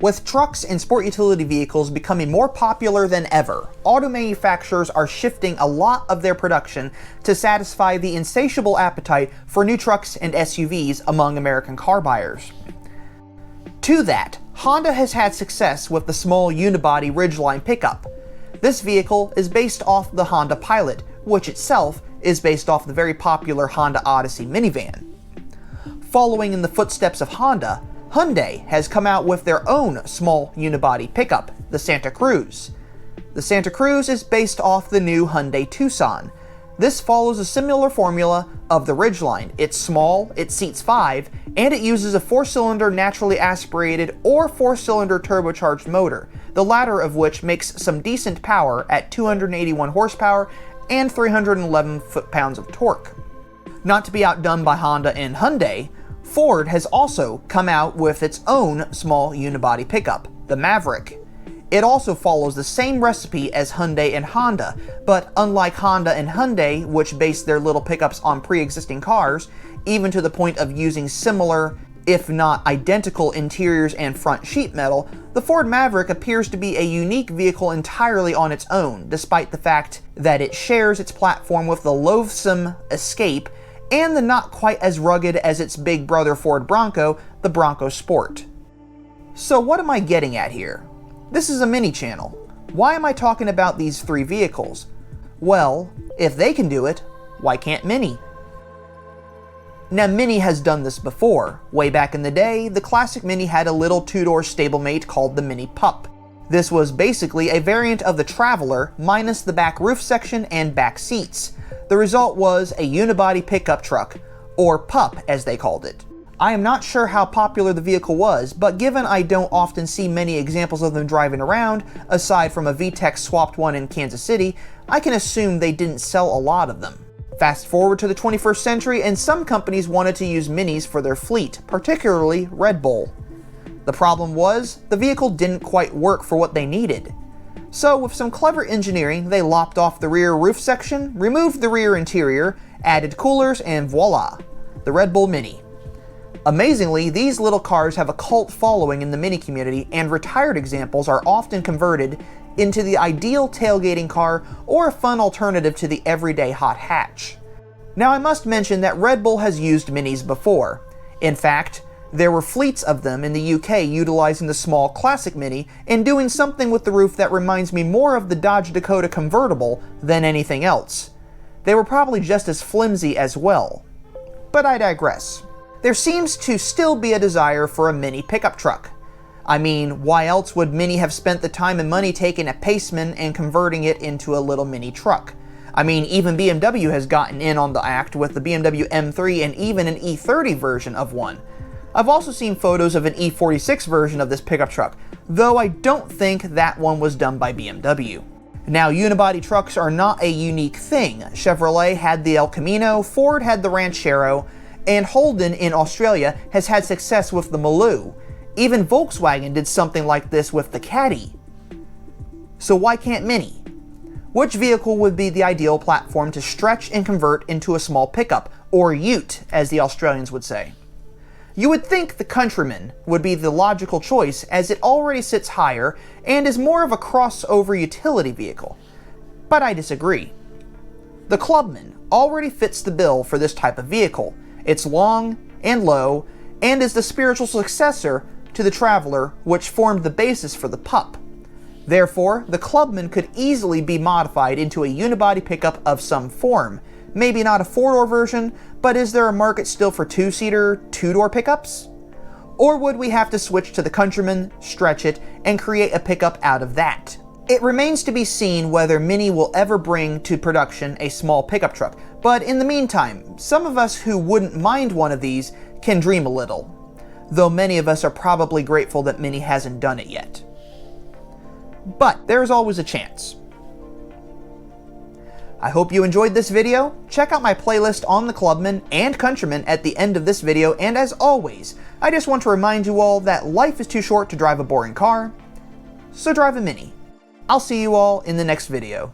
With trucks and sport utility vehicles becoming more popular than ever, auto manufacturers are shifting a lot of their production to satisfy the insatiable appetite for new trucks and SUVs among American car buyers. To that, Honda has had success with the small unibody Ridgeline pickup. This vehicle is based off the Honda Pilot, which itself is based off the very popular Honda Odyssey minivan. Following in the footsteps of Honda, Hyundai has come out with their own small unibody pickup, the Santa Cruz. The Santa Cruz is based off the new Hyundai Tucson. This follows a similar formula of the Ridgeline. It's small, it seats 5, and it uses a 4-cylinder naturally aspirated or 4-cylinder turbocharged motor, the latter of which makes some decent power at 281 horsepower and 311 foot-pounds of torque. Not to be outdone by Honda and Hyundai, Ford has also come out with its own small unibody pickup, the Maverick. It also follows the same recipe as Hyundai and Honda, but unlike Honda and Hyundai, which base their little pickups on pre-existing cars, even to the point of using similar, if not identical interiors and front sheet metal, the Ford Maverick appears to be a unique vehicle entirely on its own, despite the fact that it shares its platform with the loathsome Escape and the not quite as rugged as its big brother Ford Bronco, the Bronco Sport. So what am I getting at here? This is a mini channel. Why am I talking about these three vehicles? Well, if they can do it, why can't Mini? Now Mini has done this before. Way back in the day, the classic Mini had a little two-door stablemate called the Mini Pup. This was basically a variant of the Traveler minus the back roof section and back seats. The result was a unibody pickup truck, or Pup as they called it. I am not sure how popular the vehicle was, but given I don't often see many examples of them driving around, aside from a VTEC swapped one in Kansas City, I can assume they didn't sell a lot of them. Fast forward to the 21st century and some companies wanted to use Minis for their fleet, particularly Red Bull. The problem was, the vehicle didn't quite work for what they needed. So with some clever engineering, they lopped off the rear roof section, removed the rear interior, added coolers, and voila, the Red Bull Mini. Amazingly, these little cars have a cult following in the Mini community, and retired examples are often converted into the ideal tailgating car or a fun alternative to the everyday hot hatch. Now I must mention that Red Bull has used Minis before. In fact, there were fleets of them in the UK utilizing the small classic Mini and doing something with the roof that reminds me more of the Dodge Dakota convertible than anything else. They were probably just as flimsy as well. But I digress. There seems to still be a desire for a Mini pickup truck. I mean, why else would Mini have spent the time and money taking a Paceman and converting it into a little Mini truck? I mean, even BMW has gotten in on the act with the BMW M3 and even an E30 version of one. I've also seen photos of an E46 version of this pickup truck, though I don't think that one was done by BMW. Now, unibody trucks are not a unique thing. Chevrolet had the El Camino, Ford had the Ranchero, and Holden in Australia has had success with the Maloo. Even Volkswagen did something like this with the Caddy. So why can't Mini? Which vehicle would be the ideal platform to stretch and convert into a small pickup, or ute, as the Australians would say? You would think the Countryman would be the logical choice, as it already sits higher and is more of a crossover utility vehicle. But I disagree. The Clubman already fits the bill for this type of vehicle. It's long and low, and is the spiritual successor to the Traveler, which formed the basis for the Pup. Therefore, the Clubman could easily be modified into a unibody pickup of some form. Maybe not a 4-door version, but is there a market still for 2-seater, 2-door pickups? Or would we have to switch to the Countryman, stretch it, and create a pickup out of that? It remains to be seen whether Mini will ever bring to production a small pickup truck, but in the meantime, some of us who wouldn't mind one of these can dream a little, though many of us are probably grateful that Mini hasn't done it yet. But there's always a chance. I hope you enjoyed this video. Check out my playlist on the Clubman and Countryman at the end of this video, and as always, I just want to remind you all that life is too short to drive a boring car, so drive a Mini. I'll see you all in the next video.